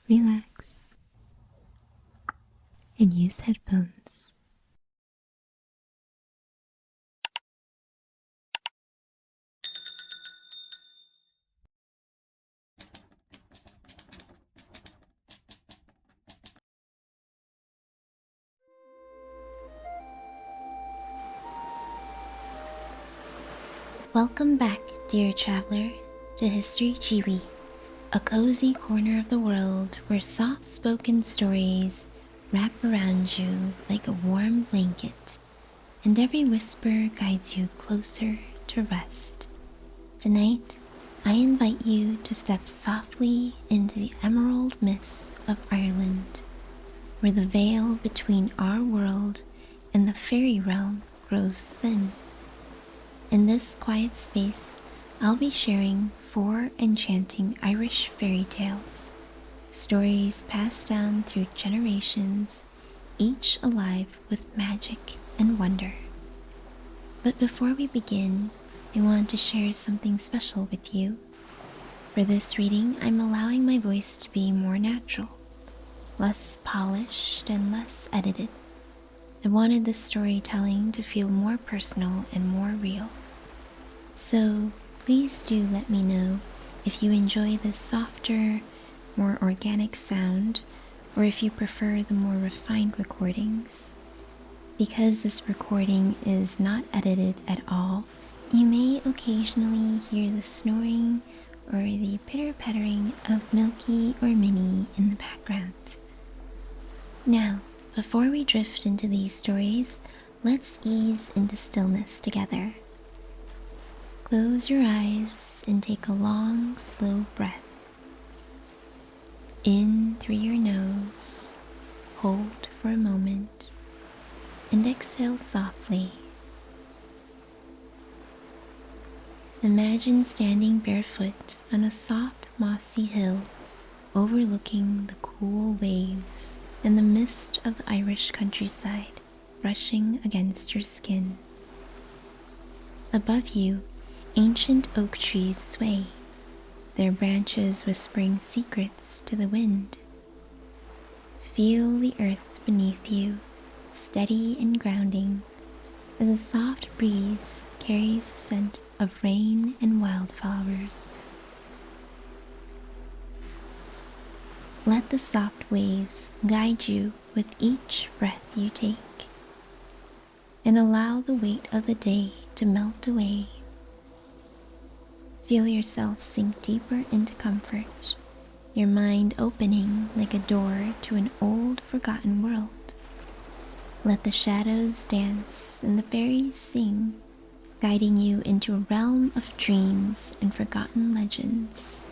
relax, and use headphones. Welcome back, dear traveler, to Historychibi, a cozy corner of the world where soft-spoken stories wrap around you like a warm blanket, and every whisper guides you closer to rest. Tonight, I invite you to step softly into the emerald mists of Ireland, where the veil between our world and the fairy realm grows thin. In this quiet space, I'll be sharing 4 enchanting Irish fairy tales, stories passed down through generations, each alive with magic and wonder. But before we begin, I want to share something special with you. For this reading, I'm allowing my voice to be more natural, less polished and less edited. I wanted the storytelling to feel more personal and more real. So please do let me know if you enjoy this softer, more organic sound, or if you prefer the more refined recordings. Because this recording is not edited at all, you may occasionally hear the snoring or the pitter-pattering of Milky or Minty in the background. Now, before we drift into these stories, let's ease into stillness together. Close your eyes and take a long, slow breath. In through your nose, hold for a moment, and exhale softly. Imagine standing barefoot on a soft, mossy hill, overlooking the cool waves and the mist of the Irish countryside brushing against your skin. Above you, ancient oak trees sway, their branches whispering secrets to the wind. Feel the earth beneath you, steady and grounding, as a soft breeze carries the scent of rain and wildflowers. Let the soft waves guide you with each breath you take, and allow the weight of the day to melt away. Feel yourself sink deeper into comfort, your mind opening like a door to an old, forgotten world. Let the shadows dance and the fairies sing, guiding you into a realm of dreams and forgotten legends.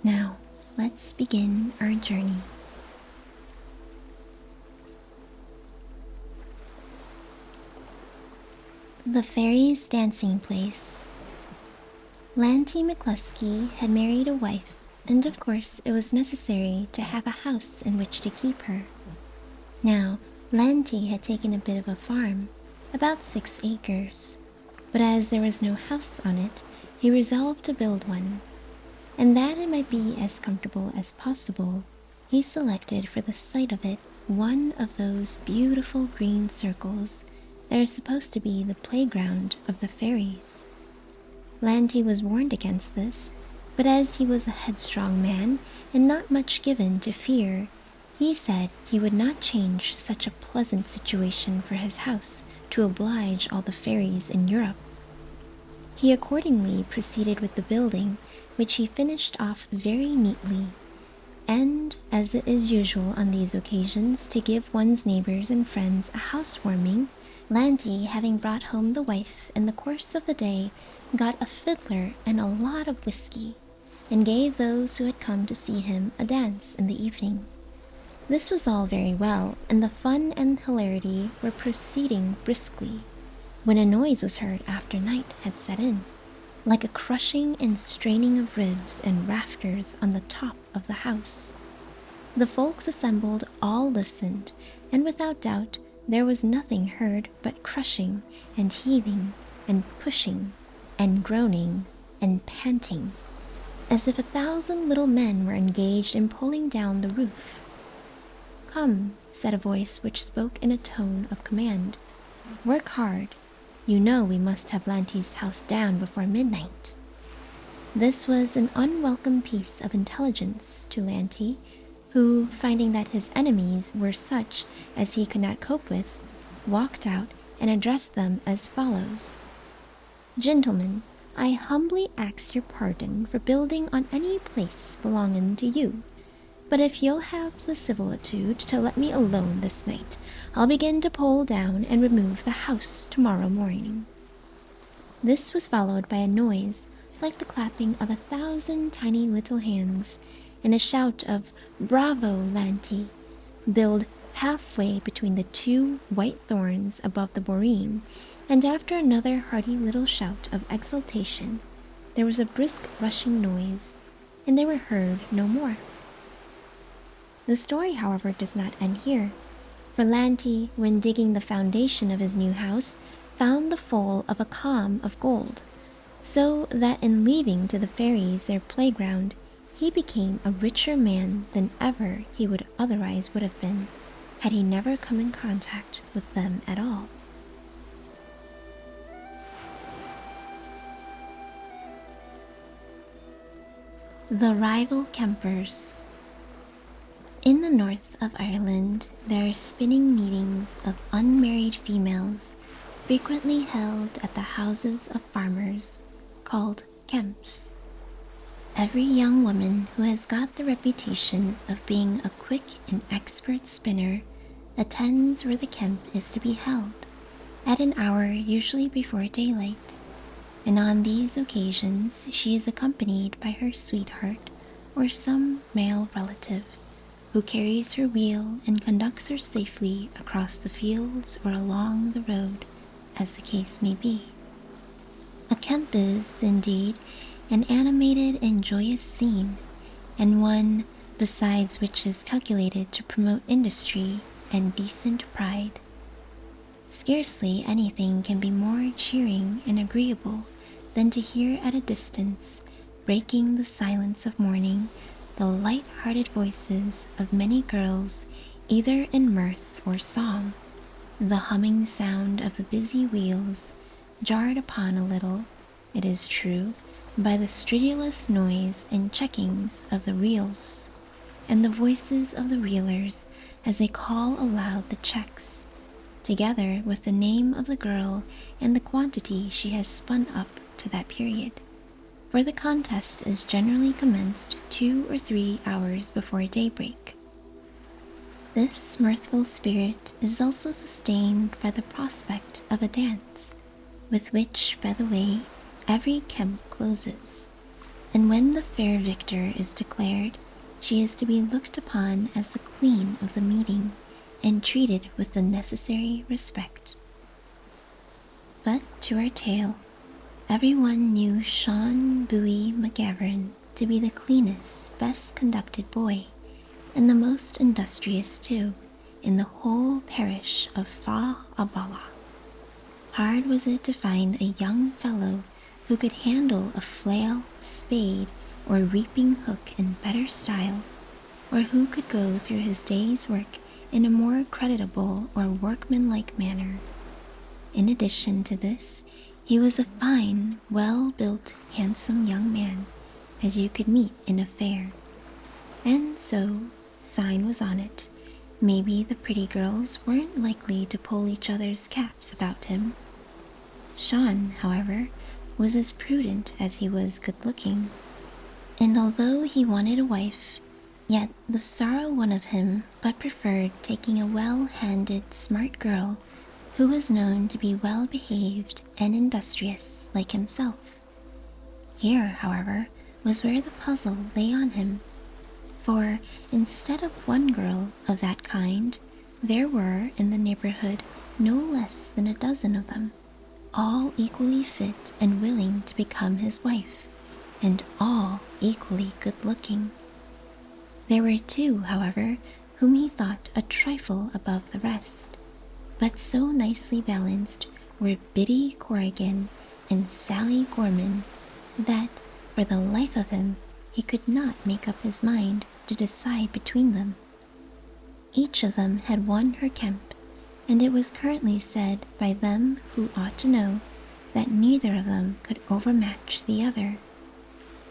Now, let's begin our journey. The Fairies Dancing-Place. Lanty McCluskey had married a wife, and of course it was necessary to have a house in which to keep her. Now, Lanty had taken a bit of a farm, about 6 acres, but as there was no house on it, he resolved to build one, and that it might be as comfortable as possible, he selected for the site of it one of those beautiful green circles that are supposed to be the playground of the fairies. Lanty was warned against this, but as he was a headstrong man and not much given to fear, he said he would not change such a pleasant situation for his house to oblige all the fairies in Europe. He accordingly proceeded with the building, which he finished off very neatly, and, as it is usual on these occasions to give one's neighbors and friends a housewarming, Lanty, having brought home the wife in the course of the day, got a fiddler and a lot of whiskey, and gave those who had come to see him a dance in the evening. This was all very well, and the fun and hilarity were proceeding briskly, when a noise was heard after night had set in, like a crushing and straining of ribs and rafters on the top of the house. The folks assembled all listened, and without doubt there was nothing heard but crushing and heaving and pushing and groaning and panting, as if 1,000 little men were engaged in pulling down the roof. "Come," said a voice which spoke in a tone of command. "Work hard. You know we must have Lanty's house down before midnight." This was an unwelcome piece of intelligence to Lanty, who, finding that his enemies were such as he could not cope with, walked out and addressed them as follows. "Gentlemen, I humbly ask your pardon for building on any place belonging to you, but if you'll have the civilitude to let me alone this night, I'll begin to pull down and remove the house tomorrow morning." This was followed by a noise like the clapping of 1,000 tiny little hands, and a shout of "Bravo, Lanty!" billed halfway between the two white thorns above the boreen, and after another hearty little shout of exultation, there was a brisk rushing noise, and they were heard no more. The story, however, does not end here, for Lanty, when digging the foundation of his new house, found the foal of a calm of gold, so that in leaving to the fairies their playground, he became a richer man than ever he would otherwise would have been, had he never come in contact with them at all. The Rival Kempers. In the north of Ireland, there are spinning meetings of unmarried females frequently held at the houses of farmers, called Kemps. Every young woman who has got the reputation of being a quick and expert spinner attends where the Kemp is to be held, at an hour usually before daylight, and on these occasions she is accompanied by her sweetheart or some male relative, who carries her wheel and conducts her safely across the fields or along the road, as the case may be. A Kemp is, indeed, an animated and joyous scene, and one, besides which is calculated to promote industry and decent pride. Scarcely anything can be more cheering and agreeable than to hear at a distance, breaking the silence of morning, the light-hearted voices of many girls, either in mirth or song, the humming sound of the busy wheels, jarred upon a little, it is true, by the stridulous noise and checkings of the reels, and the voices of the reelers as they call aloud the checks, together with the name of the girl and the quantity she has spun up to that period, for the contest is generally commenced 2 or 3 hours before daybreak. This mirthful spirit is also sustained by the prospect of a dance, with which, by the way, every Kemp closes, and when the fair victor is declared, she is to be looked upon as the queen of the meeting, and treated with the necessary respect. But to our tale, everyone knew Sean Bowie McGavran to be the cleanest, best conducted boy, and the most industrious too, in the whole parish of Fa-Abala. Hard was it to find a young fellow who could handle a flail, spade, or reaping hook in better style, or who could go through his day's work in a more creditable or workmanlike manner. In addition to this, he was a fine, well-built, handsome young man, as you could meet in a fair. And so, sign was on it, maybe the pretty girls weren't likely to pull each other's caps about him. Sean, however, was as prudent as he was good-looking, and although he wanted a wife, yet the sorrow one of him but preferred taking a well-handed, smart girl who was known to be well-behaved and industrious like himself. Here, however, was where the puzzle lay on him, for instead of one girl of that kind, there were in the neighborhood no less than a dozen of them, all equally fit and willing to become his wife, and all equally good-looking. There were 2, however, whom he thought a trifle above the rest, but so nicely balanced were Biddy Corrigan and Sally Gorman, that for the life of him he could not make up his mind to decide between them. Each of them had won her kemp, and it was currently said by them who ought to know that neither of them could overmatch the other.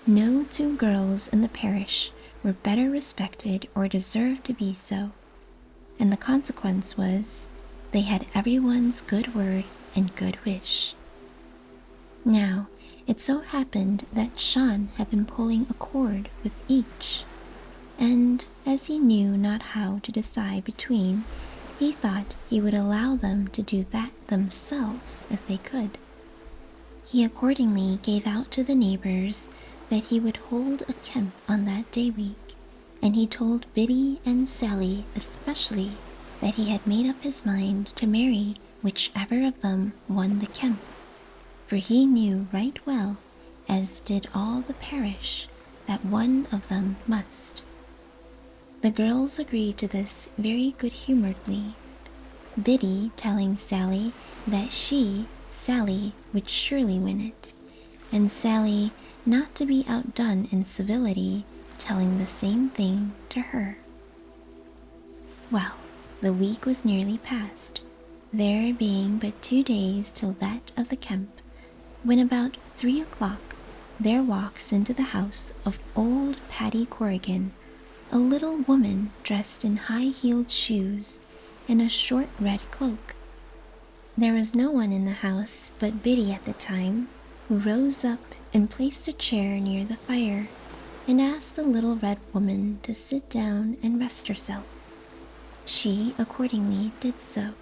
No two girls in the parish were better respected or deserved to be so, and the consequence was they had everyone's good word and good wish. Now, it so happened that Sean had been pulling a cord with each, and as he knew not how to decide between, he thought he would allow them to do that themselves if they could. He accordingly gave out to the neighbors that he would hold a kemp on that day week, and he told Biddy and Sally especially that he had made up his mind to marry whichever of them won the kemp, for he knew right well, as did all the parish, that one of them must. The girls agreed to this very good-humoredly, Biddy telling Sally that she, Sally, would surely win it, and Sally, not to be outdone in civility, telling the same thing to her. Well, the week was nearly past, there being but 2 days till that of the kemp, when about 3 o'clock there walks into the house of old Paddy Corrigan a little woman dressed in high-heeled shoes and a short red cloak. There was no one in the house but Biddy at the time, who rose up and placed a chair near the fire and asked the little red woman to sit down and rest herself. She accordingly did so,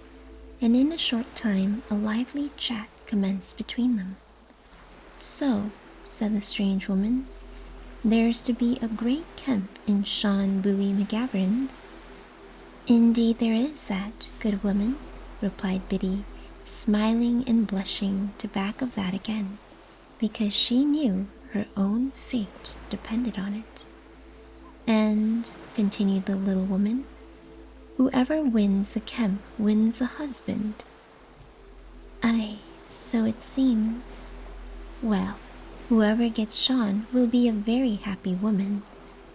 and in a short time a lively chat commenced between them. "So," said the strange woman, "there's to be a great kemp in Sean Bowie McGavran's?" "Indeed there is that, good woman," replied Biddy, smiling and blushing to back of that again, because she knew her own fate depended on it. "And," continued the little woman, "whoever wins the kemp wins a husband." "Aye, so it seems. Well, whoever gets Sean will be a very happy woman,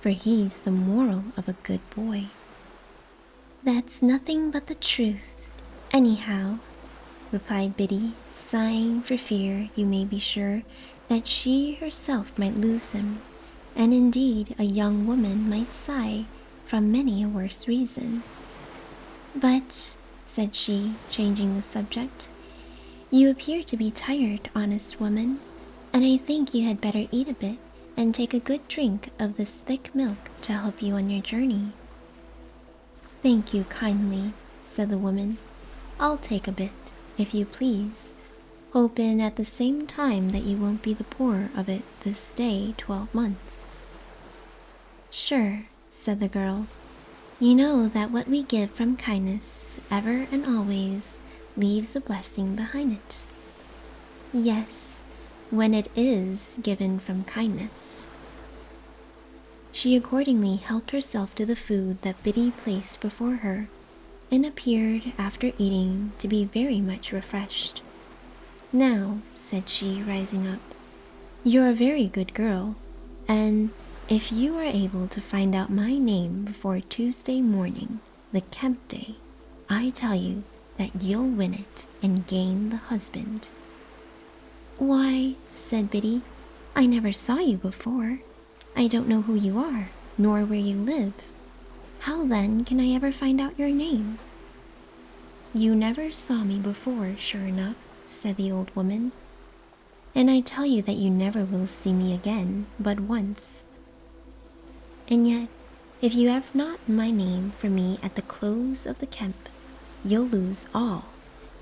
for he's the moral of a good boy." "That's nothing but the truth, anyhow," replied Biddy, sighing for fear, you may be sure, that she herself might lose him, and indeed a young woman might sigh from many a worse reason. "But," said she, changing the subject, "you appear to be tired, honest woman, and I think you had better eat a bit and take a good drink of this thick milk to help you on your journey." "Thank you kindly," said the woman. "I'll take a bit, if you please, hoping at the same time that you won't be the poorer of it this day 12 months. "Sure," said the girl. "You know that what we give from kindness ever and always leaves a blessing behind it." "Yes, when it is given from kindness." She accordingly helped herself to the food that Biddy placed before her, and appeared, after eating, to be very much refreshed. "Now," said she, rising up, "you're a very good girl, and if you are able to find out my name before Tuesday morning, the Kemp Day, I tell you that you'll win it and gain the husband." "Why," said Biddy, "I never saw you before. I don't know who you are, nor where you live. How then can I ever find out your name?" "You never saw me before, sure enough," said the old woman, "and I tell you that you never will see me again but once. And yet, if you have not my name for me at the close of the Kemp, you'll lose all,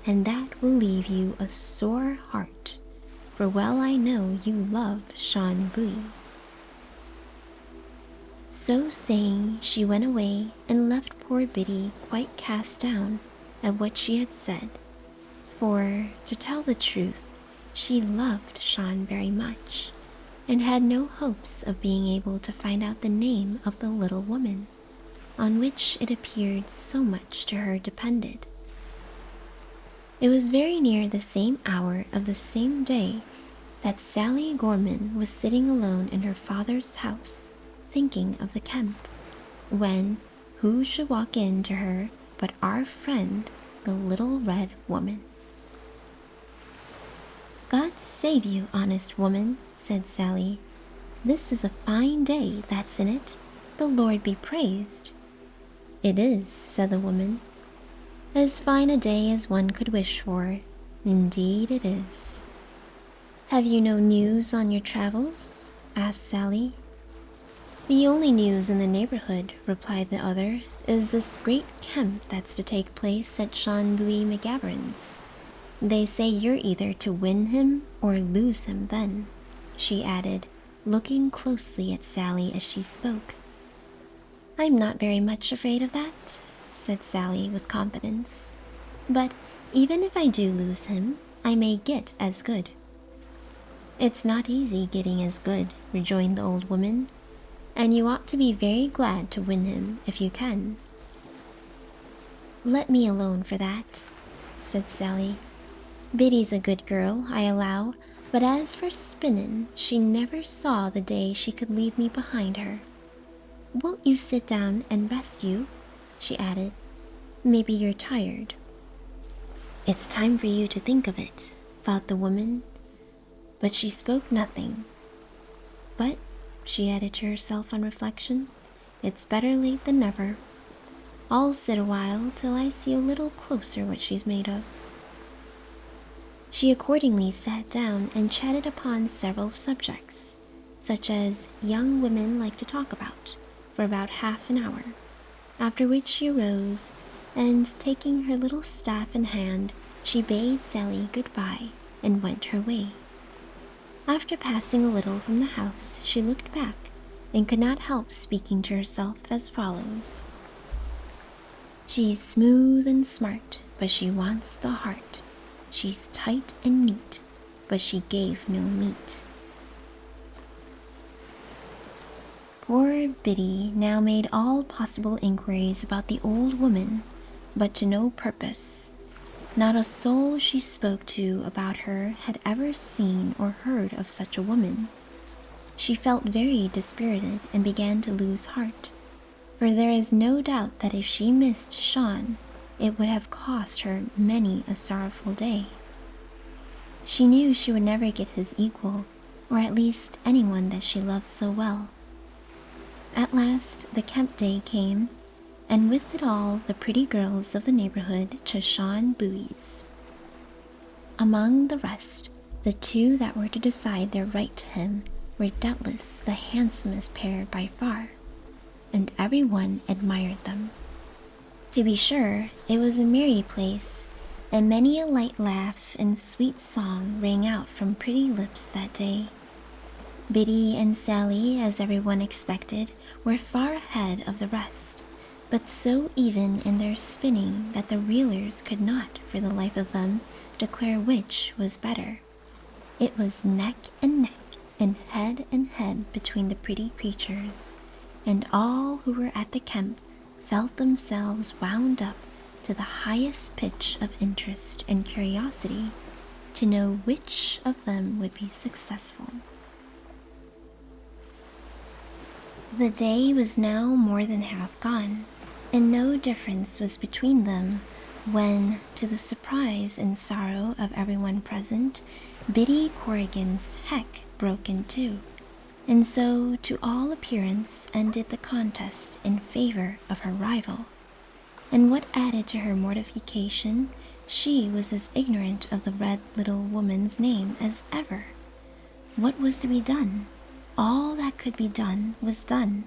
and that will leave you a sore heart, for well I know you love Sean Bowie." So saying, she went away and left poor Biddy quite cast down at what she had said, for, to tell the truth, she loved Sean very much, and had no hopes of being able to find out the name of the little woman, on which it appeared so much to her depended. It was very near the same hour of the same day that Sally Gorman was sitting alone in her father's house, thinking of the Kemp, when who should walk in to her but our friend, the little red woman. "God save you, honest woman," said Sally. "This is a fine day, that's in it. The Lord be praised." "It is," said the woman. "As fine a day as one could wish for. Indeed it is." "Have you no news on your travels?" asked Sally. "The only news in the neighborhood," replied the other, "is this great Kemp that's to take place at Sean Louis McGavran's. They say you're either to win him or lose him then," she added, looking closely at Sally as she spoke. "I'm not very much afraid of that," said Sally with confidence. "But even if I do lose him, I may get as good." "It's not easy getting as good," rejoined the old woman, "and you ought to be very glad to win him if you can." "Let me alone for that," said Sally. "Biddy's a good girl, I allow, but as for spinning, she never saw the day she could leave me behind her. Won't you sit down and rest you?" she added. "Maybe you're tired." "It's time for you to think of it," thought the woman, but she spoke nothing. "But," she added to herself on reflection, "it's better late than never. I'll sit a while till I see a little closer what she's made of." She accordingly sat down and chatted upon several subjects, such as young women like to talk about, for about half an hour, after which she arose, and taking her little staff in hand, she bade Sally good-bye and went her way. After passing a little from the house, she looked back, and could not help speaking to herself as follows: "She's smooth and smart, but she wants the heart. She's tight and neat, but she gave no meat." Poor Biddy now made all possible inquiries about the old woman, but to no purpose. Not a soul she spoke to about her had ever seen or heard of such a woman. She felt very dispirited and began to lose heart, for there is no doubt that if she missed Sean, it would have cost her many a sorrowful day. She knew she would never get his equal, or at least anyone that she loved so well. At last the Kemp day came, and with it all the pretty girls of the neighborhood to Sean Bowie's. Among the rest, the two that were to decide their right to him were doubtless the handsomest pair by far, and everyone admired them. To be sure, it was a merry place, and many a light laugh and sweet song rang out from pretty lips that day. Biddy and Sally, as everyone expected, were far ahead of the rest, but so even in their spinning that the reelers could not, for the life of them, declare which was better. It was neck and head between the pretty creatures, and all who were at the Kemp felt themselves wound up to the highest pitch of interest and curiosity to know which of them would be successful. The day was now more than half gone, and no difference was between them when, to the surprise and sorrow of everyone present, Biddy Corrigan's heck broke in two, and so, to all appearance, ended the contest in favor of her rival. And what added to her mortification, she was as ignorant of the red little woman's name as ever. What was to be done? All that could be done was done.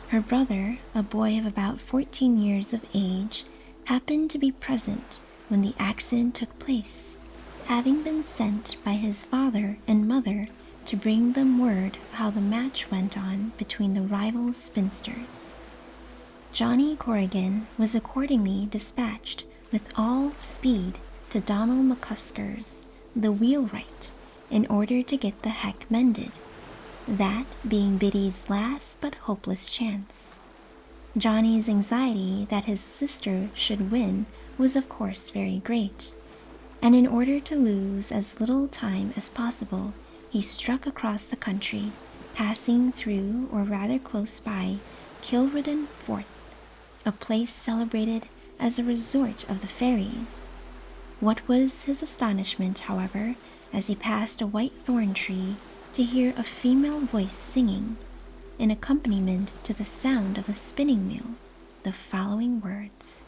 Her brother, a boy of about 14 years of age, happened to be present when the accident took place, having been sent by his father and mother to bring them word how the match went on between the rival spinsters. Johnny Corrigan was accordingly dispatched with all speed to Donald McCusker's, the wheelwright, in order to get the heck mended, that being Biddy's last but hopeless chance. Johnny's anxiety that his sister should win was of course very great, and in order to lose as little time as possible, he struck across the country, passing through, or rather close by, Kilredden Forth, a place celebrated as a resort of the fairies. What was his astonishment, however, as he passed a white thorn tree, to hear a female voice singing, in accompaniment to the sound of a spinning wheel, the following words: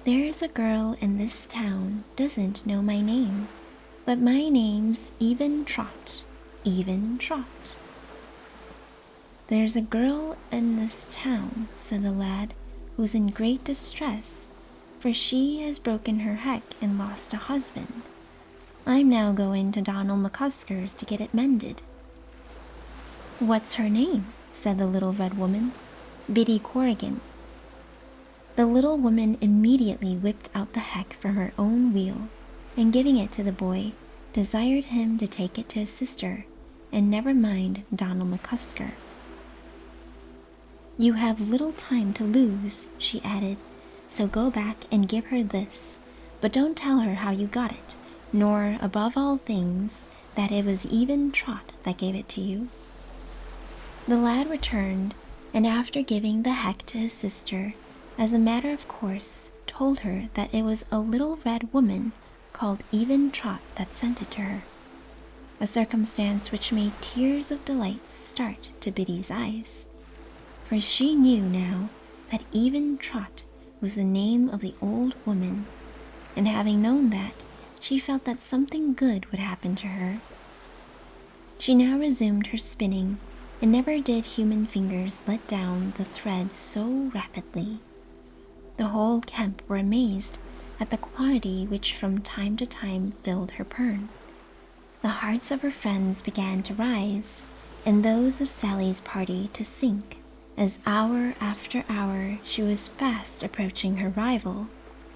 "There's a girl in this town doesn't know my name, but my name's Even Trot, Even Trot." "There's a girl in this town," said the lad, "who's in great distress, for she has broken her heck and lost a husband. I'm now going to Donald McCusker's to get it mended." "What's her name?" said the little red woman. "Biddy Corrigan." The little woman immediately whipped out the heck from her own wheel, and giving it to the boy, desired him to take it to his sister, and never mind Donald McCusker. "You have little time to lose," she added, "so go back and give her this, but don't tell her how you got it, nor, above all things, that it was Even Trot that gave it to you." The lad returned, and after giving the heck to his sister, as a matter of course, told her that it was a little red woman called Even Trot that sent it to her, a circumstance which made tears of delight start to Biddy's eyes, for she knew now that Even Trot was the name of the old woman, and having known that, she felt that something good would happen to her. She now resumed her spinning, and never did human fingers let down the thread so rapidly. The whole Kemp were amazed at the quantity which from time to time filled her pern. The hearts of her friends began to rise, and those of Sally's party to sink, as hour after hour she was fast approaching her rival,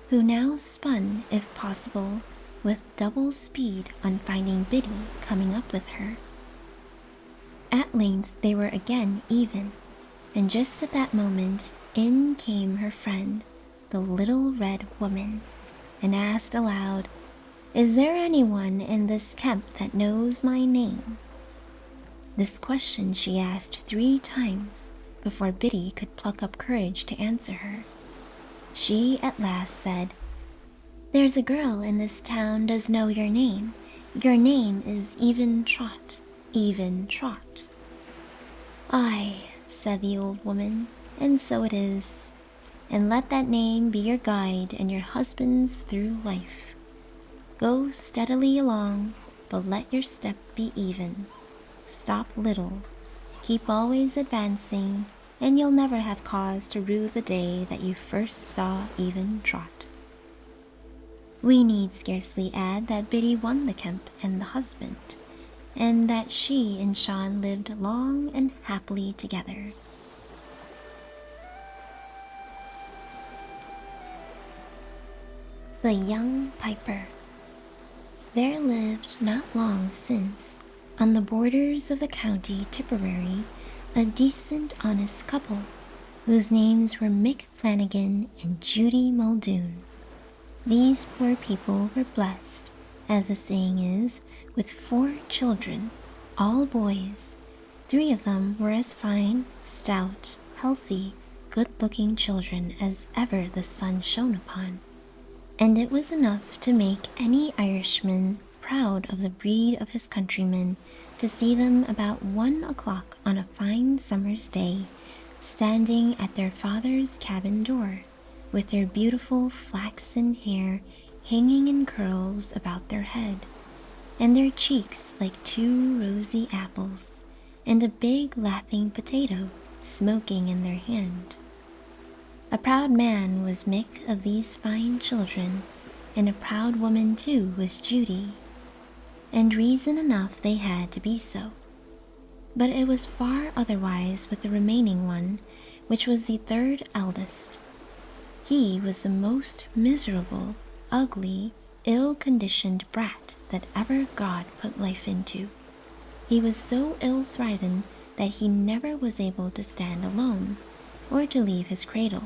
who now spun, if possible, with double speed on finding Biddy coming up with her. At length they were again even, and just at that moment in came her friend, the little red woman, and asked aloud, "Is there anyone in this Kemp that knows my name?" This question she asked 3 times before Biddy could pluck up courage to answer her. She at last said, "There's a girl in this town does know your name. Your name is Even Trot, Even Trot." "Aye," said the old woman, "and so it is. And let that name be your guide and your husband's through life. Go steadily along, but let your step be even. Stop little, keep always advancing, and you'll never have cause to rue the day that you first saw Even Trot." We need scarcely add that Biddy won the Kemp and the husband, and that she and Sean lived long and happily together. The Young Piper. There lived not long since, on the borders of the county Tipperary, a decent honest couple, whose names were Mick Flanagan and Judy Muldoon. These poor people were blessed, as the saying is, with 4 children, all boys. 3 of them were as fine, stout, healthy, good-looking children as ever the sun shone upon, and it was enough to make any Irishman proud of the breed of his countrymen to see them about 1 o'clock on a fine summer's day, standing at their father's cabin door, with their beautiful flaxen hair hanging in curls about their head, and their cheeks like 2 rosy apples, and a big laughing potato smoking in their hand. A proud man was Mick of these fine children, and a proud woman too was Judy, and reason enough they had to be so. But it was far otherwise with the remaining one, which was the 3rd eldest. He was the most miserable, ugly, ill-conditioned brat that ever God put life into. He was so ill-thriven that he never was able to stand alone, or to leave his cradle.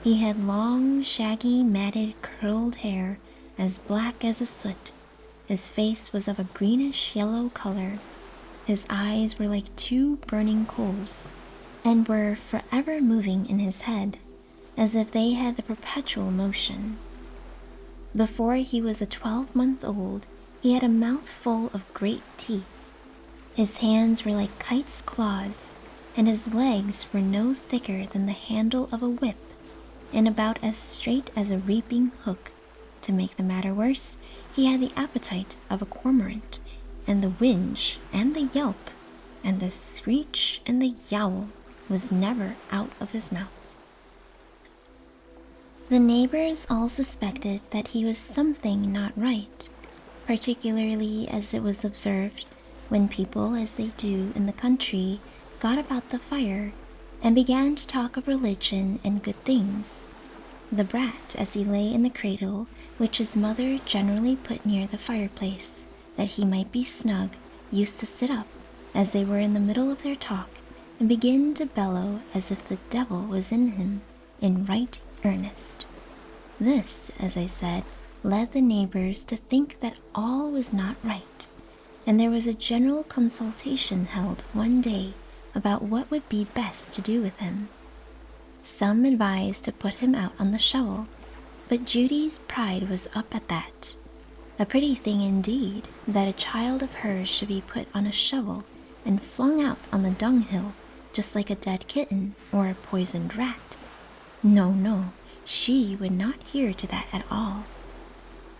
He had long, shaggy, matted, curled hair, as black as a soot, His face was of a greenish-yellow color. His eyes were like two burning coals, and were forever moving in his head, as if they had the perpetual motion. Before he was 12 months old, he had a mouth full of great teeth. His hands were like kite's claws, and his legs were no thicker than the handle of a whip, and about as straight as a reaping hook. To make the matter worse, he had the appetite of a cormorant, and the whinge and the yelp and the screech and the yowl was never out of his mouth. The neighbors all suspected that he was something not right, particularly as it was observed when people, as they do in the country, got about the fire and began to talk of religion and good things. The brat, as he lay in the cradle, which his mother generally put near the fireplace, that he might be snug, used to sit up, as they were in the middle of their talk, and begin to bellow as if the devil was in him, in right earnest. This, as I said, led the neighbors to think that all was not right, and there was a general consultation held one day about what would be best to do with him. Some advised to put him out on the shovel, but Judy's pride was up at that. A pretty thing indeed that a child of hers should be put on a shovel and flung out on the dunghill just like a dead kitten or a poisoned rat. No, no, she would not hear to that at all.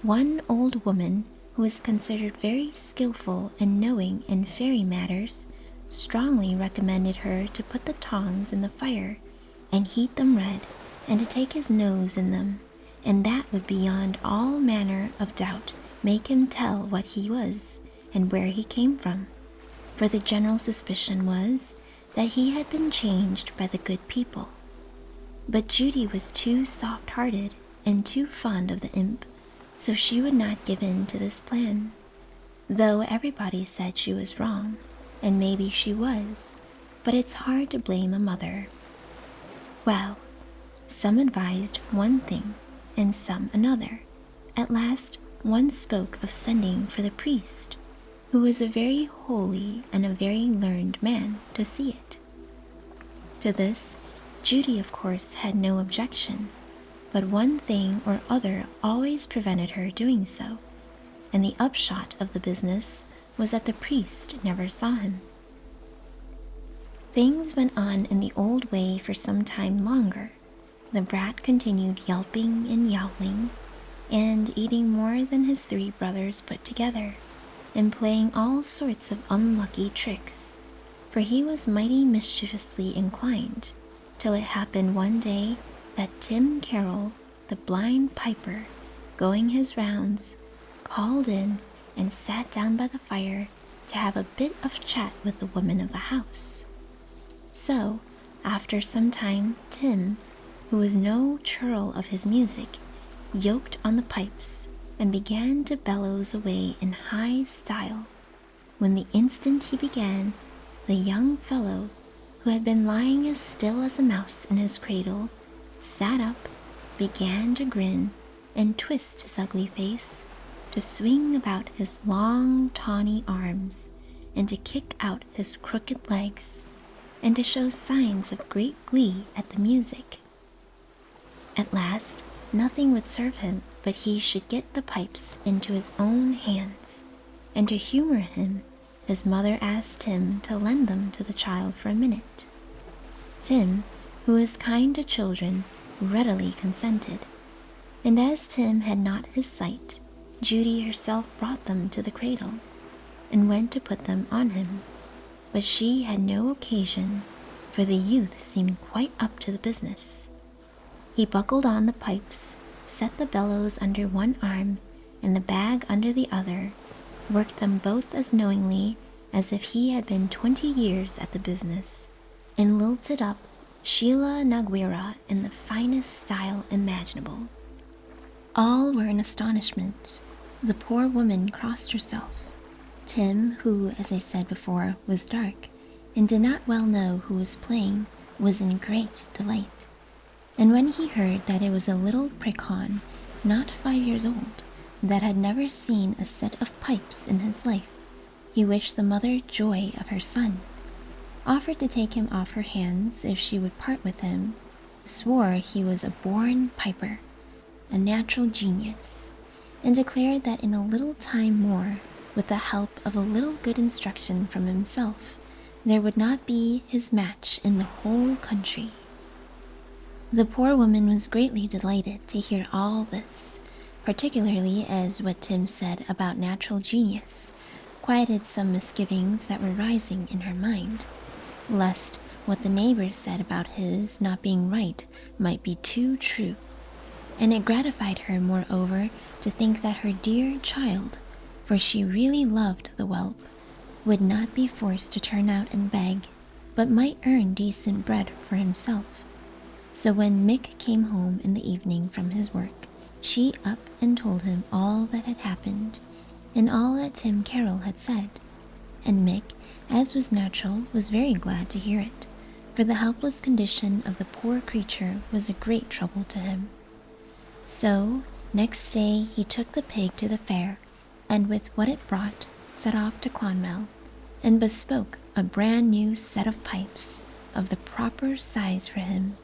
One old woman, who was considered very skillful and knowing in fairy matters, strongly recommended her to put the tongs in the fire and heat them red, and to take his nose in them, and that would beyond all manner of doubt make him tell what he was and where he came from, for the general suspicion was that he had been changed by the good people. But Judy was too soft-hearted and too fond of the imp, so she would not give in to this plan, though everybody said she was wrong, and maybe she was, but it's hard to blame a mother. Well, some advised one thing and some another. At last, one spoke of sending for the priest, who was a very holy and a very learned man, to see it. To this, Judy, of course, had no objection, but one thing or other always prevented her doing so, and the upshot of the business was that the priest never saw him. Things went on in the old way for some time longer. The brat continued yelping and yowling, and eating more than his 3 brothers put together, and playing all sorts of unlucky tricks, for he was mighty mischievously inclined, till it happened one day that Tim Carroll, the blind piper, going his rounds, called in and sat down by the fire to have a bit of chat with the woman of the house. So, after some time, Tim, who was no churl of his music, yoked on the pipes and began to bellows away in high style. When the instant he began, the young fellow, who had been lying as still as a mouse in his cradle, sat up, began to grin and twist his ugly face, to swing about his long tawny arms, and to kick out his crooked legs, and to show signs of great glee at the music. At last, nothing would serve him but he should get the pipes into his own hands, and to humor him, his mother asked Tim to lend them to the child for a minute. Tim, who is kind to children, readily consented, and as Tim had not his sight, Judy herself brought them to the cradle, and went to put them on him. But she had no occasion, for the youth seemed quite up to the business. He buckled on the pipes, set the bellows under one arm and the bag under the other, worked them both as knowingly as if he had been 20 years at the business, and lilted up Sheila Nagwira in the finest style imaginable. All were in astonishment. The poor woman crossed herself. Tim, who, as I said before, was dark, and did not well know who was playing, was in great delight. And when he heard that it was a little prickon, not 5 years old, that had never seen a set of pipes in his life. He wished the mother joy of her son, offered to take him off her hands if she would part with him, swore he was a born piper, a natural genius, and declared that in a little time more, with the help of a little good instruction from himself, there would not be his match in the whole country. The poor woman was greatly delighted to hear all this, particularly as what Tim said about natural genius quieted some misgivings that were rising in her mind, lest what the neighbors said about his not being right might be too true. And it gratified her, moreover, to think that her dear child, for she really loved the whelp, would not be forced to turn out and beg, but might earn decent bread for himself. So when Mick came home in the evening from his work, she up and told him all that had happened, and all that Tim Carroll had said. And Mick, as was natural, was very glad to hear it, for the helpless condition of the poor creature was a great trouble to him. So, next day he took the pig to the fair, and with what it brought, set off to Clonmel, and bespoke a brand new set of pipes of the proper size for him.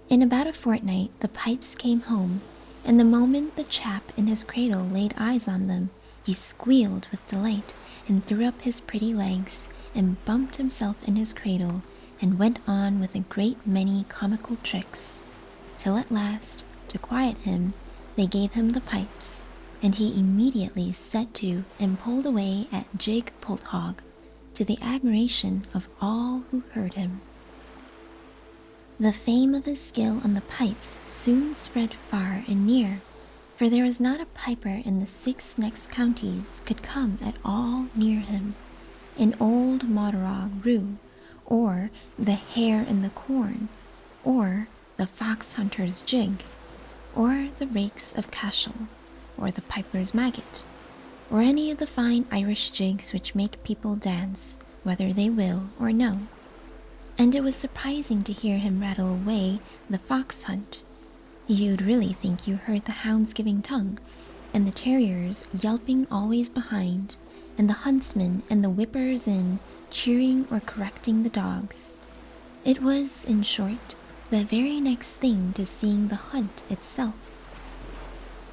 In about a fortnight the pipes came home, and the moment the chap in his cradle laid eyes on them, he squealed with delight, and threw up his pretty legs, and bumped himself in his cradle, and went on with a great many comical tricks, till at last, to quiet him, they gave him the pipes, and he immediately set to and pulled away at jig pulled hog, to the admiration of all who heard him. The fame of his skill on the pipes soon spread far and near, for there was not a piper in the 6 next counties could come at all near him. In old Motterog Roo, or the Hare in the Corn, or the Fox Hunter's Jig, or the Rakes of Cashel, or the Piper's Maggot, or any of the fine Irish jigs which make people dance, whether they will or no. And it was surprising to hear him rattle away the fox hunt. You'd really think you heard the hounds giving tongue, and the terriers yelping always behind, and the huntsmen and the whippers in cheering or correcting the dogs. It was, in short, the very next thing to seeing the hunt itself.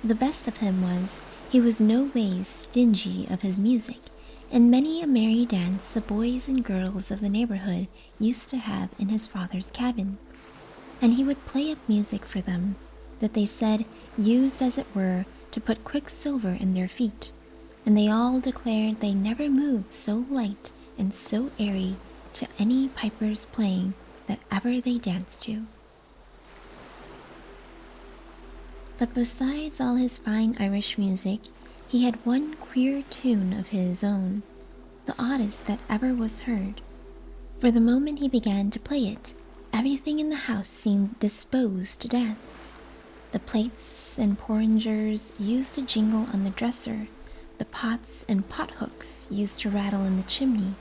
The best of him was, he was no ways stingy of his music, and many a merry dance the boys and girls of the neighborhood used to have in his father's cabin. And he would play up music for them, that they said used as it were to put quicksilver in their feet, and they all declared they never moved so light and so airy to any piper's playing that ever they danced to. But besides all his fine Irish music, he had one queer tune of his own, the oddest that ever was heard. For the moment he began to play it, everything in the house seemed disposed to dance. The plates and porringers used to jingle on the dresser, the pots and pot-hooks used to rattle in the chimney,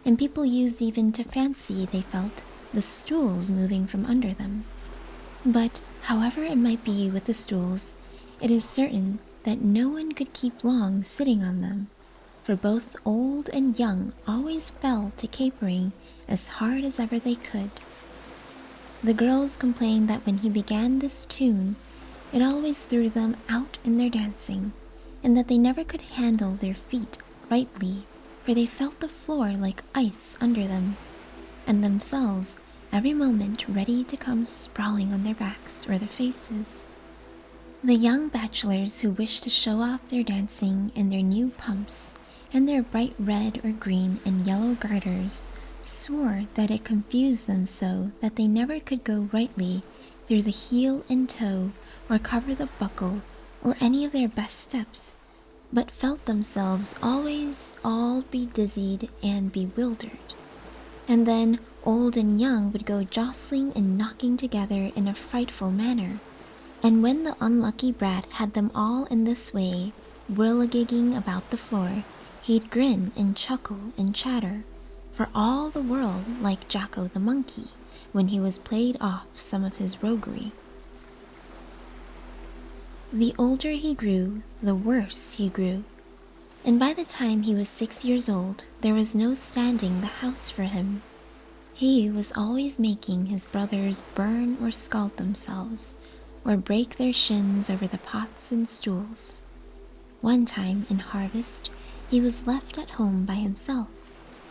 and people used even to fancy they felt the stools moving from under them. But however it might be with the stools, it is certain that no one could keep long sitting on them, for both old and young always fell to capering as hard as ever they could. The girls complained that when he began this tune, it always threw them out in their dancing, and that they never could handle their feet rightly, for they felt the floor like ice under them, and themselves every moment ready to come sprawling on their backs or their faces. The young bachelors who wished to show off their dancing in their new pumps and their bright red or green and yellow garters swore that it confused them so that they never could go rightly through the heel and toe or cover the buckle or any of their best steps, but felt themselves always all bedizzied and bewildered. And then old and young would go jostling and knocking together in a frightful manner. And when the unlucky brat had them all in this way, whirligigging about the floor, he'd grin and chuckle and chatter, for all the world like Jacko the monkey, when he was played off some of his roguery. The older he grew, the worse he grew, and by the time he was 6 years old, there was no standing the house for him. He was always making his brothers burn or scald themselves, or break their shins over the pots and stools. One time in harvest, he was left at home by himself,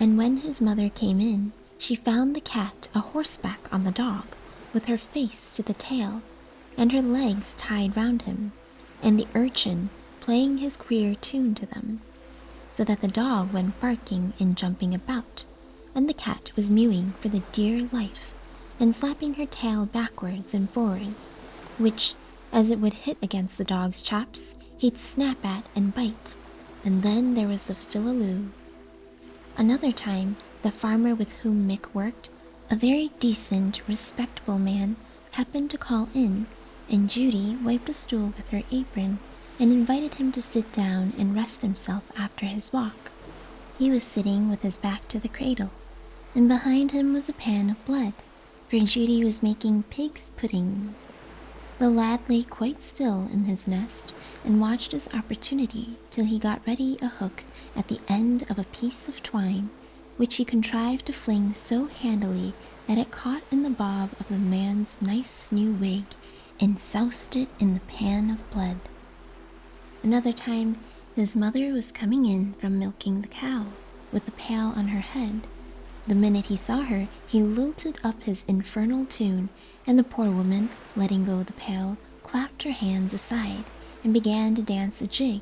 and when his mother came in, she found the cat a horseback on the dog, with her face to the tail, and her legs tied round him, and the urchin playing his queer tune to them, so that the dog went barking and jumping about, and the cat was mewing for the dear life, and slapping her tail backwards and forwards, which, as it would hit against the dog's chaps, he'd snap at and bite. And then there was the fillaloo. Another time, the farmer with whom Mick worked, a very decent, respectable man, happened to call in, and Judy wiped a stool with her apron and invited him to sit down and rest himself after his walk. He was sitting with his back to the cradle, and behind him was a pan of blood, for Judy was making pig's puddings. The lad lay quite still in his nest and watched his opportunity till he got ready a hook at the end of a piece of twine, which he contrived to fling so handily that it caught in the bob of the man's nice new wig and soused it in the pan of blood. Another time, his mother was coming in from milking the cow, with the pail on her head. The minute he saw her, he lilted up his infernal tune, and the poor woman, letting go the pail, clapped her hands aside, and began to dance a jig,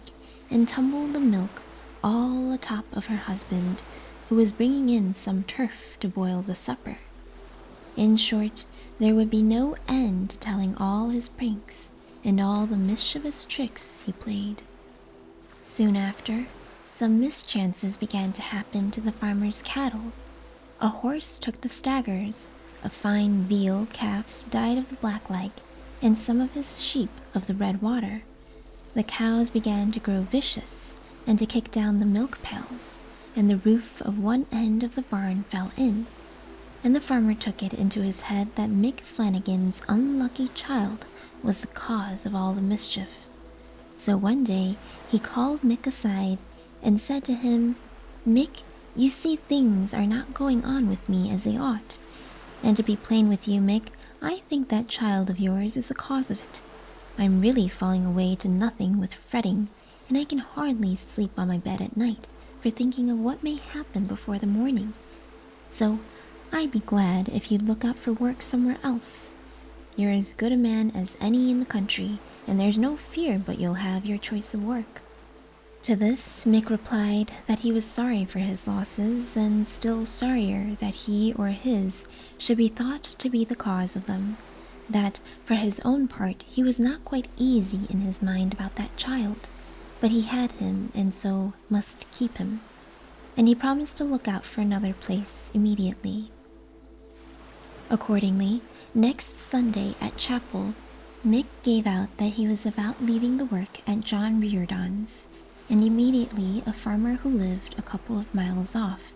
and tumble the milk all atop of her husband, who was bringing in some turf to boil the supper. In short, there would be no end to telling all his pranks, and all the mischievous tricks he played. Soon after, some mischances began to happen to the farmer's cattle. A horse took the staggers, a fine veal calf died of the blackleg, and some of his sheep of the red water. The cows began to grow vicious, and to kick down the milk pails, and the roof of one end of the barn fell in, and the farmer took it into his head that Mick Flanagan's unlucky child was the cause of all the mischief. So one day he called Mick aside and said to him, "Mick, you see things are not going on with me as they ought. And to be plain with you, Mick, I think that child of yours is the cause of it. I'm really falling away to nothing with fretting, and I can hardly sleep on my bed at night for thinking of what may happen before the morning. So I'd be glad if you'd look out for work somewhere else. You're as good a man as any in the country, and there's no fear but you'll have your choice of work." To this, Mick replied that he was sorry for his losses, and still sorrier that he or his should be thought to be the cause of them, that for his own part he was not quite easy in his mind about that child, but he had him and so must keep him, and he promised to look out for another place immediately. Accordingly, next Sunday at chapel, Mick gave out that he was about leaving the work at John Riordan's, and immediately a farmer who lived a couple of miles off,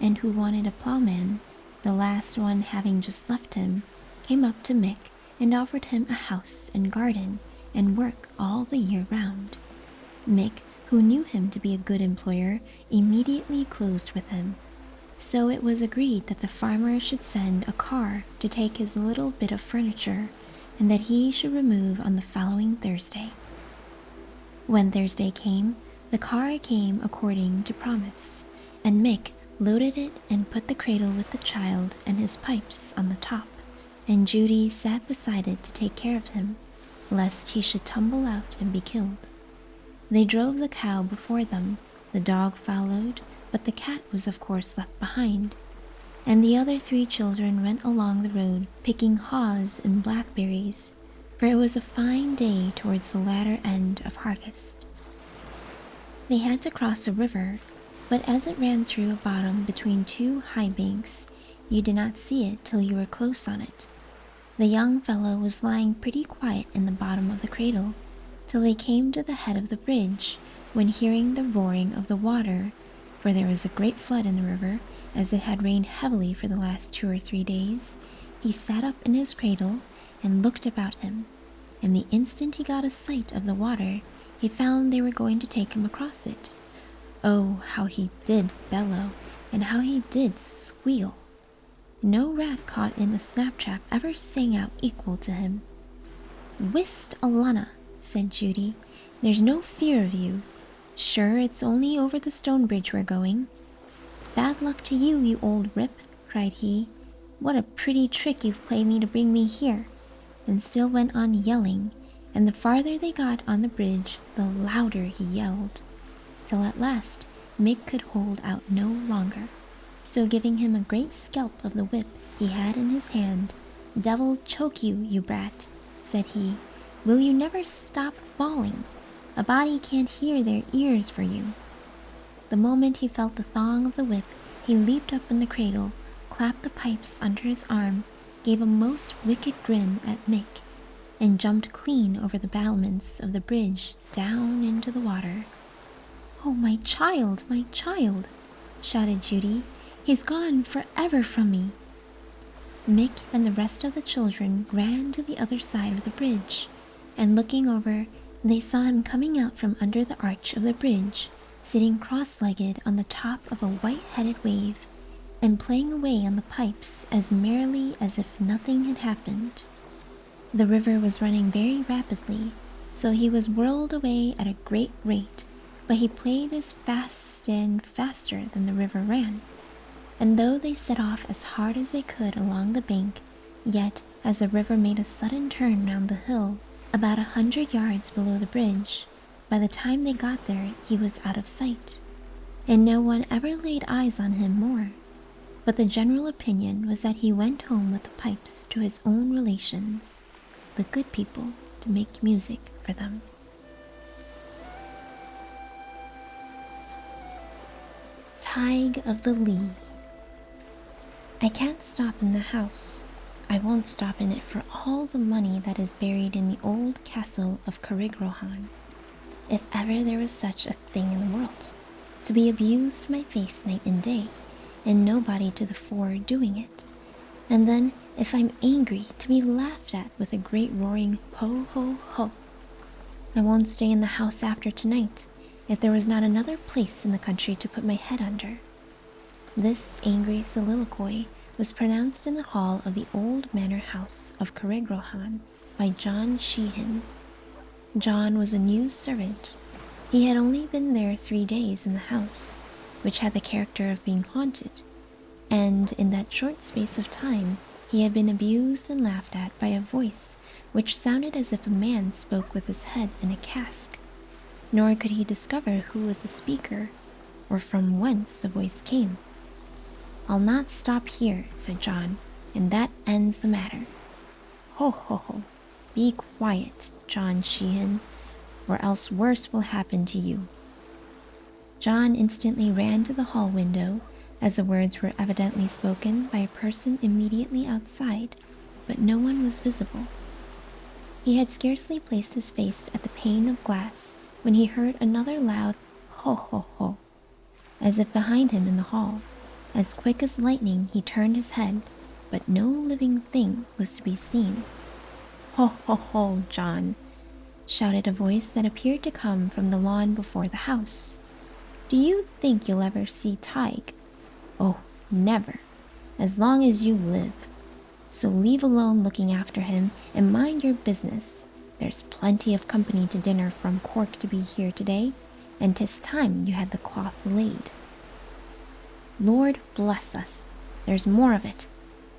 and who wanted a plowman, the last one having just left him, came up to Mick and offered him a house and garden and work all the year round. Mick, who knew him to be a good employer, immediately closed with him. So it was agreed that the farmer should send a car to take his little bit of furniture, and that he should remove on the following Thursday. When Thursday came, the car came according to promise, and Mick loaded it and put the cradle with the child and his pipes on the top, and Judy sat beside it to take care of him, lest he should tumble out and be killed. They drove the cow before them, the dog followed, but the cat was of course left behind, and the other 3 children went along the road picking haws and blackberries, for it was a fine day towards the latter end of harvest. They had to cross a river, but as it ran through a bottom between 2 high banks, you did not see it till you were close on it. The young fellow was lying pretty quiet in the bottom of the cradle, till they came to the head of the bridge, when hearing the roaring of the water, for there was a great flood in the river, as it had rained heavily for the last 2 or 3 days, he sat up in his cradle and looked about him, and the instant he got a sight of the water, he found they were going to take him across it. Oh, how he did bellow, and how he did squeal. No rat caught in a snap trap ever sang out equal to him. "Whist, Alana," said Judy. "There's no fear of you. Sure, it's only over the stone bridge we're going." "Bad luck to you, you old rip," cried he. "What a pretty trick you've played me to bring me here," and still went on yelling, and the farther they got on the bridge, the louder he yelled, till at last Mick could hold out no longer. So giving him a great scalp of the whip he had in his hand, "Devil choke you, you brat," said he, "will you never stop bawling? A body can't hear their ears for you." The moment he felt the thong of the whip, he leaped up in the cradle, clapped the pipes under his arm, gave a most wicked grin at Mick, and jumped clean over the battlements of the bridge down into the water. "Oh, my child, shouted Judy. "He's gone forever from me." Mick and the rest of the children ran to the other side of the bridge, and looking over, they saw him coming out from under the arch of the bridge, sitting cross-legged on the top of a white-headed wave, and playing away on the pipes as merrily as if nothing had happened. The river was running very rapidly, so he was whirled away at a great rate, but he played as fast and faster than the river ran. And though they set off as hard as they could along the bank, yet as the river made a sudden turn round the hill, about 100 yards below the bridge, by the time they got there he was out of sight, and no one ever laid eyes on him more. But the general opinion was that he went home with the pipes to his own relations, the good people, to make music for them. Teigue of the Lee. I can't stop in the house. I won't stop in it for all the money that is buried in the old castle of Carrigrohan. If ever there was such a thing in the world, to be abused to my face night and day, and nobody to the fore doing it. And then, if I'm angry, to be laughed at with a great roaring ho ho ho. I won't stay in the house after tonight, if there was not another place in the country to put my head under. This angry soliloquy was pronounced in the hall of the old manor house of Carrigrohan by John Sheehan. John was a new servant. He had only been there 3 days in the house, which had the character of being haunted, and in that short space of time he had been abused and laughed at by a voice which sounded as if a man spoke with his head in a cask, nor could he discover who was the speaker, or from whence the voice came. "I'll not stop here," said John, "and that ends the matter." "Ho, ho, ho! Be quiet, John Sheehan, or else worse will happen to you." John instantly ran to the hall window, as the words were evidently spoken by a person immediately outside, but no one was visible. He had scarcely placed his face at the pane of glass when he heard another loud ho, ho, ho, as if behind him in the hall. As quick as lightning he turned his head, but no living thing was to be seen. "Ho, ho, ho, John!" shouted a voice that appeared to come from the lawn before the house. "Do you think you'll ever see Teigue? Oh, never, as long as you live. So leave alone looking after him, and mind your business. There's plenty of company to dinner from Cork to be here today, and 'tis time you had the cloth laid." "Lord bless us, there's more of it.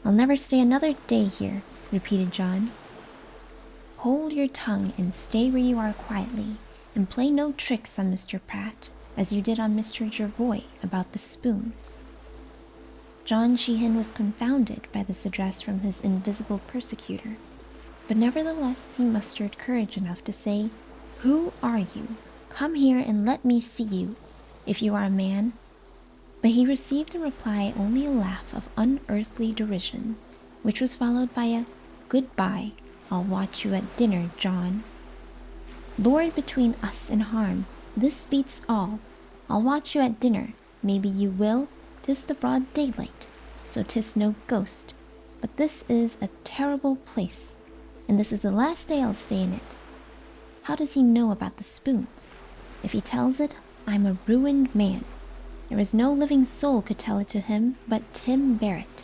I'll never stay another day here," repeated John. "Hold your tongue and stay where you are quietly, and play no tricks on Mr. Pratt, as you did on Mr. Jervois about the spoons." John Sheehan was confounded by this address from his invisible persecutor, but nevertheless he mustered courage enough to say, "Who are you? Come here and let me see you, if you are a man." But he received in reply only a laugh of unearthly derision, which was followed by a "Goodbye, I'll watch you at dinner, John." "Lord between us and harm, this beats all. I'll watch you at dinner, maybe you will, 'tis the broad daylight, so 'tis no ghost, but this is a terrible place, and this is the last day I'll stay in it. How does he know about the spoons? If he tells it, I'm a ruined man. There is no living soul could tell it to him but Tim Barrett,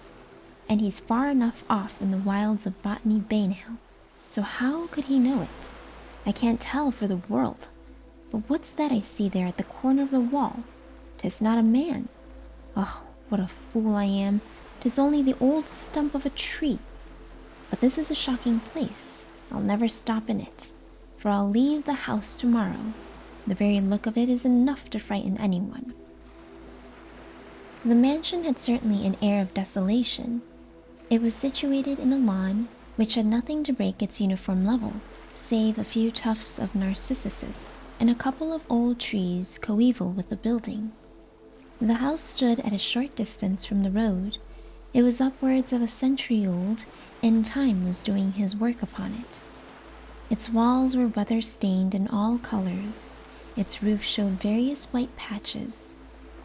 and he's far enough off in the wilds of Botany Bay now, so how could he know it? I can't tell for the world. But what's that I see there at the corner of the wall? 'Tis not a man. Oh, what a fool I am. 'Tis only the old stump of a tree. But this is a shocking place. I'll never stop in it, for I'll leave the house tomorrow. The very look of it is enough to frighten anyone. The mansion had certainly an air of desolation. It was situated in a lawn which had nothing to break its uniform level, save a few tufts of narcissus and a couple of old trees coeval with the building. The house stood at a short distance from the road. It was upwards of a century old, and time was doing his work upon it. Its walls were weather-stained in all colors. Its roof showed various white patches.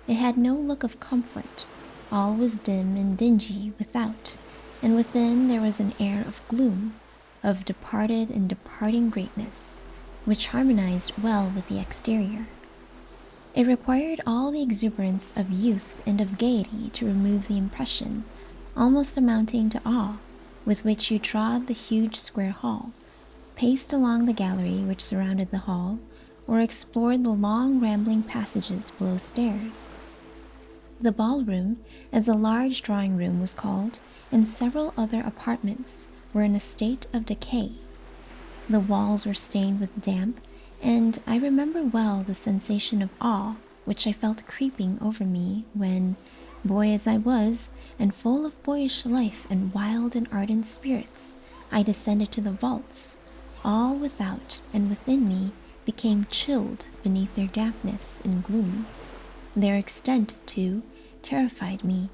It had no look of comfort. All was dim and dingy without, and within there was an air of gloom, of departed and departing greatness, which harmonized well with the exterior. It required all the exuberance of youth and of gaiety to remove the impression, almost amounting to awe, with which you trod the huge square hall, paced along the gallery which surrounded the hall, or explored the long rambling passages below stairs. The ballroom, as the large drawing room was called, and several other apartments were in a state of decay. The walls were stained with damp, and I remember well the sensation of awe which I felt creeping over me when, boy as I was, and full of boyish life and wild and ardent spirits, I descended to the vaults. All without and within me became chilled beneath their dampness and gloom. Their extent, too, terrified me,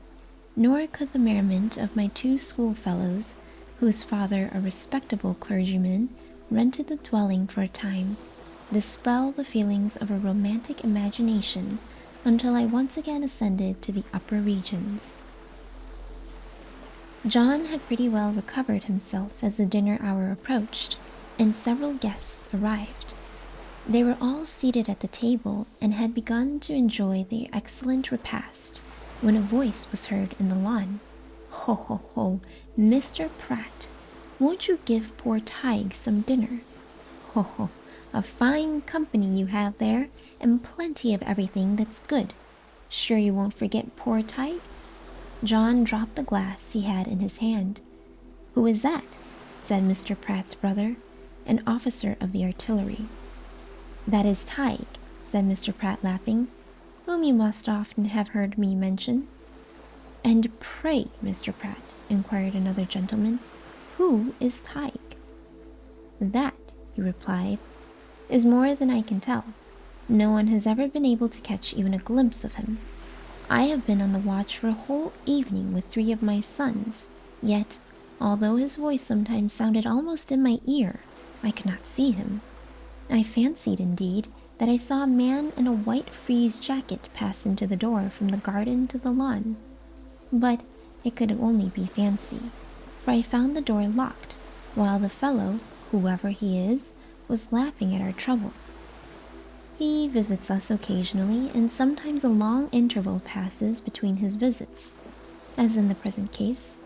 nor could the merriment of my two schoolfellows, whose father, a respectable clergyman, rented the dwelling for a time, dispel the feelings of a romantic imagination until I once again ascended to the upper regions. John had pretty well recovered himself as the dinner hour approached, and several guests arrived. They were all seated at the table and had begun to enjoy the excellent repast when a voice was heard in the lawn. Ho, ho, ho, Mr. Pratt, won't you give poor Teigue some dinner? Ho, ho, a fine company you have there, and plenty of everything that's good. Sure you won't forget poor Teigue? John dropped the glass he had in his hand. Who is that? Said Mr. Pratt's brother, an officer of the artillery. That is Teigue, said Mr. Pratt, laughing, whom you must often have heard me mention. And pray, Mr. Pratt, inquired another gentleman, who is Teigue? That, he replied, is more than I can tell. No one has ever been able to catch even a glimpse of him. I have been on the watch for a whole evening with 3 of my sons, yet, although his voice sometimes sounded almost in my ear, I could not see him. I fancied, indeed, that I saw a man in a white frieze jacket pass into the door from the garden to the lawn. But it could only be fancy, for I found the door locked, while the fellow, whoever he is, was laughing at our trouble. He visits us occasionally, and sometimes a long interval passes between his visits, as in the present case.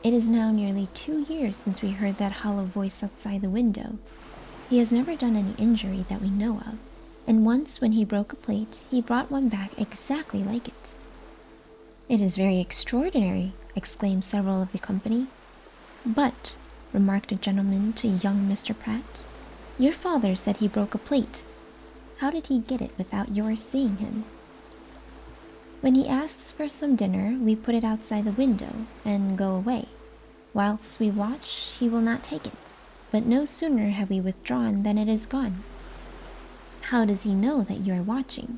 It is now nearly 2 years since we heard that hollow voice outside the window. He has never done any injury that we know of, and once when he broke a plate, he brought one back exactly like it. It is very extraordinary, exclaimed several of the company. But, remarked a gentleman to young Mr. Pratt, your father said he broke a plate. How did he get it without your seeing him? When he asks for some dinner, we put it outside the window and go away. Whilst we watch, he will not take it, but no sooner have we withdrawn than it is gone. How does he know that you are watching?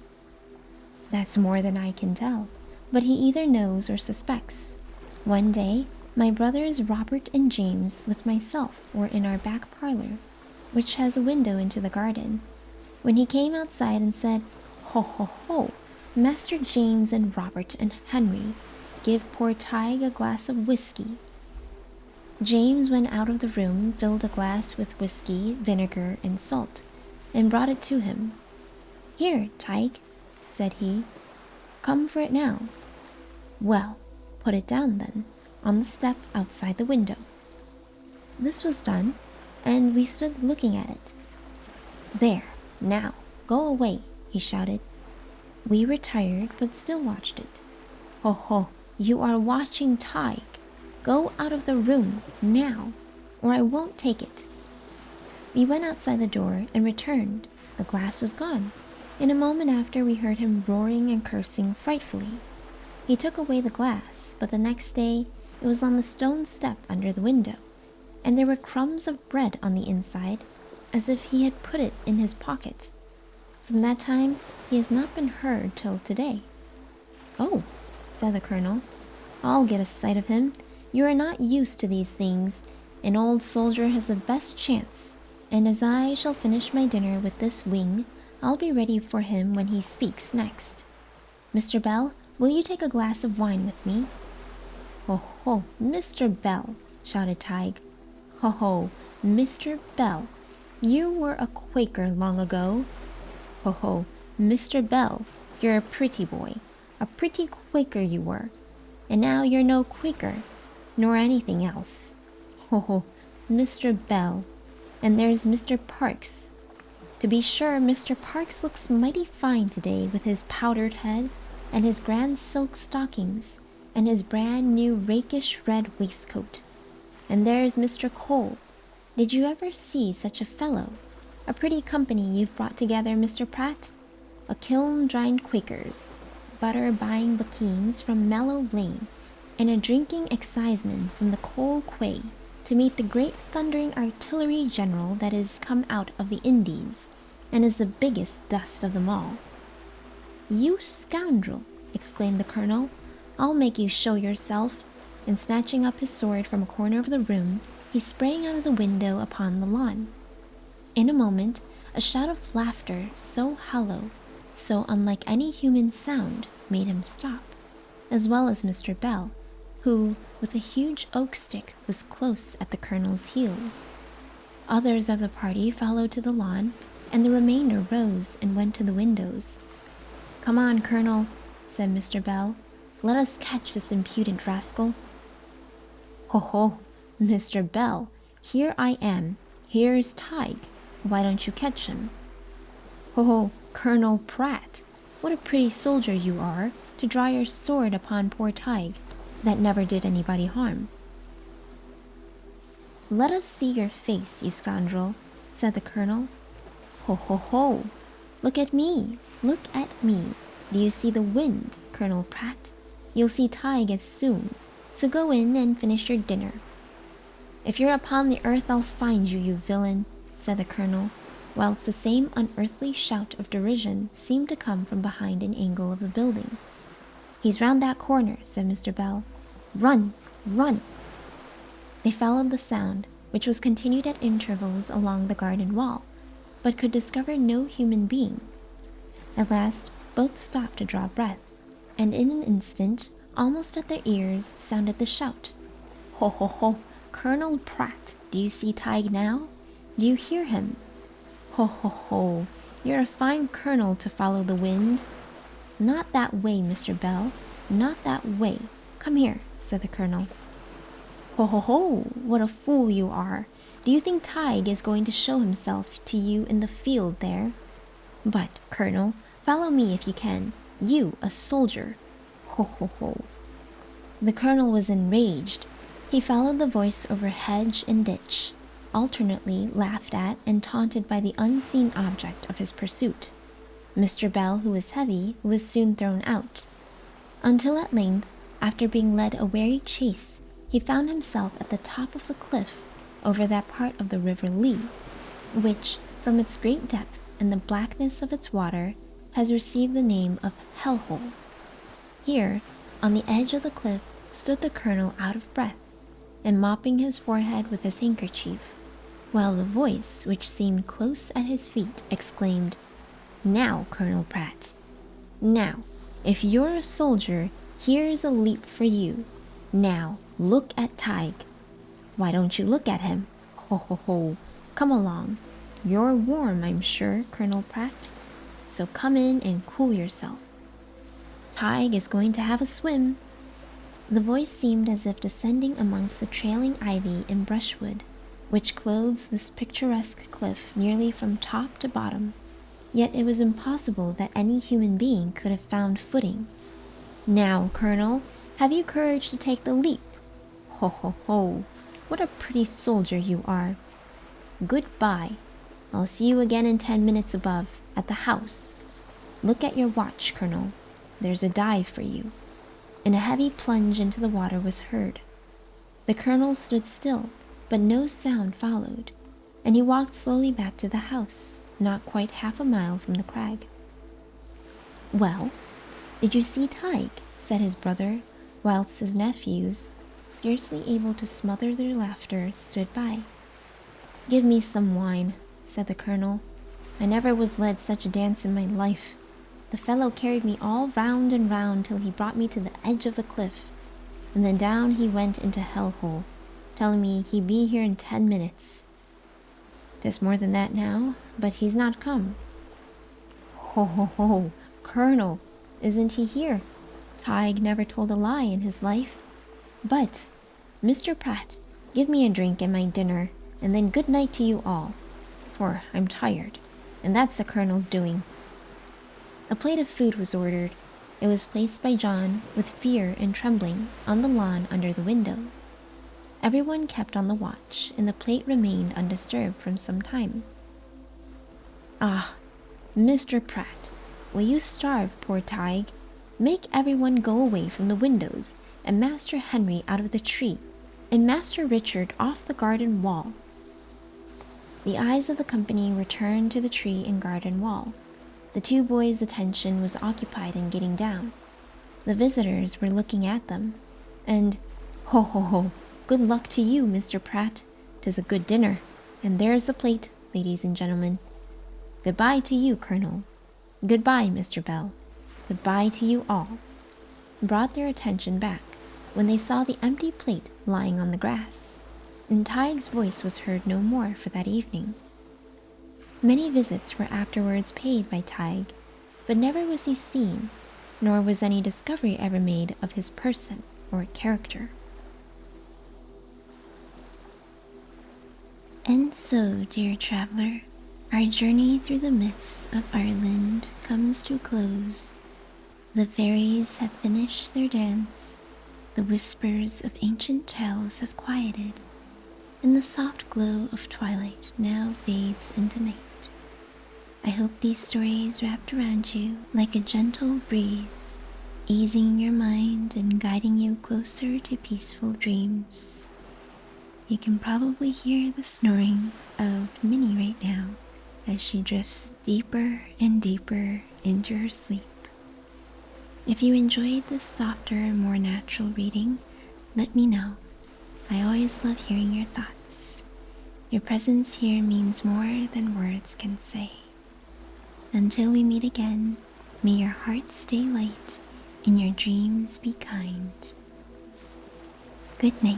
That's more than I can tell, but he either knows or suspects. One day, my brothers Robert and James with myself were in our back parlor, which has a window into the garden, when he came outside and said, Ho, ho, ho, Master James and Robert and Henry, give poor Teigue a glass of whiskey. James went out of the room, filled a glass with whiskey, vinegar, and salt, and brought it to him. "Here, Teigue," said he. "Come for it now." "Well, put it down then, on the step outside the window." This was done, and we stood looking at it. "There, now, go away," he shouted. We retired, but still watched it. "Ho ho, you are watching Teigue. Go out of the room, now, or I won't take it." We went outside the door and returned. The glass was gone. In a moment after, we heard him roaring and cursing frightfully. He took away the glass, but the next day it was on the stone step under the window, and there were crumbs of bread on the inside, as if he had put it in his pocket. From that time, he has not been heard till today. "Oh," said the colonel, "I'll get a sight of him. You are not used to these things. An old soldier has the best chance, and as I shall finish my dinner with this wing, I'll be ready for him when he speaks next. Mr. Bell, will you take a glass of wine with me?" "Ho ho, Mr. Bell," shouted Teigue. "Ho ho, Mr. Bell, you were a Quaker long ago. Ho ho, Mr. Bell, you're a pretty boy, a pretty Quaker you were, and now you're no Quaker, nor anything else. Ho ho, Mr. Bell, and there's Mr. Parks. To be sure, Mr. Parks looks mighty fine today with his powdered head, and his grand silk stockings, and his brand new rakish red waistcoat. And there's Mr. Cole. Did you ever see such a fellow? A pretty company you've brought together, Mr. Pratt. A kiln-drined Quakers, butter-buying Bakines from Mellow Lane, and a drinking exciseman from the Coal Quay, to meet the great thundering artillery general that is come out of the Indies, and is the biggest dust of them all." "You scoundrel!" exclaimed the colonel. "I'll make you show yourself." And snatching up his sword from a corner of the room, he sprang out of the window upon the lawn. In a moment, a shout of laughter so hollow, so unlike any human sound, made him stop, as well as Mr. Bell, who, with a huge oak stick, was close at the colonel's heels. Others of the party followed to the lawn, and the remainder rose and went to the windows. "Come on, Colonel," said Mr. Bell. "Let us catch this impudent rascal." "Ho ho, Mr. Bell, here I am. Here's Teigue. Why don't you catch him?" "Ho ho, Colonel Pratt, what a pretty soldier you are, to draw your sword upon poor Teigue, that never did anybody harm." "Let us see your face, you scoundrel," said the colonel. "Ho ho ho, look at me, look at me. Do you see the wind, Colonel Pratt? You'll see Teigue as soon, so go in and finish your dinner." "If you're upon the earth, I'll find you, you villain," said the colonel, whilst the same unearthly shout of derision seemed to come from behind an angle of the building. "He's round that corner," said Mr. Bell. "Run, run!" They followed the sound, which was continued at intervals along the garden wall, but could discover no human being. At last, both stopped to draw breath, and in an instant, almost at their ears, sounded the shout. "Ho ho ho, Colonel Pratt, do you see Teigue now? Do you hear him? Ho ho ho, you're a fine colonel to follow the wind." "Not that way, Mr. Bell, not that way. Come here," said the colonel. "Ho ho ho, what a fool you are. Do you think Teigue is going to show himself to you in the field there? But, colonel, follow me if you can. You, a soldier. Ho ho ho." The colonel was enraged. He followed the voice over hedge and ditch, alternately laughed at and taunted by the unseen object of his pursuit. Mr. Bell, who was heavy, was soon thrown out, until at length, after being led a weary chase, he found himself at the top of the cliff over that part of the river Lee, which, from its great depth and the blackness of its water, has received the name of Hellhole. Here, on the edge of the cliff, stood the colonel out of breath, and mopping his forehead with his handkerchief, while the voice, which seemed close at his feet, exclaimed, "Now, Colonel Pratt, now, if you're a soldier, here's a leap for you. Now, look at Teigue." Why don't you look at him? Ho ho ho, come along. You're warm, I'm sure, Colonel Pratt. So come in and cool yourself. Teigue is going to have a swim. The voice seemed as if descending amongst the trailing ivy and brushwood, which clothes this picturesque cliff nearly from top to bottom. Yet it was impossible that any human being could have found footing. Now, Colonel, have you courage to take the leap? Ho ho ho, what a pretty soldier you are. Goodbye. I'll see you again in 10 minutes above, at the house. Look at your watch, Colonel. There's a dive for you. And a heavy plunge into the water was heard. The Colonel stood still, but no sound followed, and he walked slowly back to the house, not quite half a mile from the crag. Well, did you see Teigue? Said his brother, whilst his nephews, scarcely able to smother their laughter, stood by. Give me some wine, said the Colonel. I never was led such a dance in my life. The fellow carried me all round and round till he brought me to the edge of the cliff, and then down he went into hell-hole, telling me he'd be here in 10 minutes. 'Tis more than that now, but he's not come. Ho ho ho, Colonel, isn't he here? Teigue never told a lie in his life. But, Mr. Pratt, give me a drink and my dinner, and then good night to you all, for I'm tired, and that's the Colonel's doing. A plate of food was ordered. It was placed by John, with fear and trembling, on the lawn under the window. Everyone kept on the watch, and the plate remained undisturbed for some time. Ah, Mr. Pratt, will you starve poor Teigue? Make everyone go away from the windows, and Master Henry out of the tree, and Master Richard off the garden wall. The eyes of the company returned to the tree and garden wall. The two boys' attention was occupied in getting down. The visitors were looking at them, and, ho ho ho, good luck to you, Mr. Pratt. 'Tis a good dinner, and there's the plate, ladies and gentlemen. Goodbye to you, Colonel. Goodbye, Mr. Bell. Goodbye to you all. Brought their attention back when they saw the empty plate lying on the grass, and Teige's voice was heard no more for that evening. Many visits were afterwards paid by Teigue, but never was he seen, nor was any discovery ever made of his person or character. And so, dear traveler, our journey through the myths of Ireland comes to a close. The fairies have finished their dance, the whispers of ancient tales have quieted, and the soft glow of twilight now fades into night. I hope these stories wrapped around you like a gentle breeze, easing your mind and guiding you closer to peaceful dreams. You can probably hear the snoring of Minnie right now as she drifts deeper and deeper into her sleep. If you enjoyed this softer and more natural reading, let me know. I always love hearing your thoughts. Your presence here means more than words can say. Until we meet again, may your heart stay light and your dreams be kind. Good night.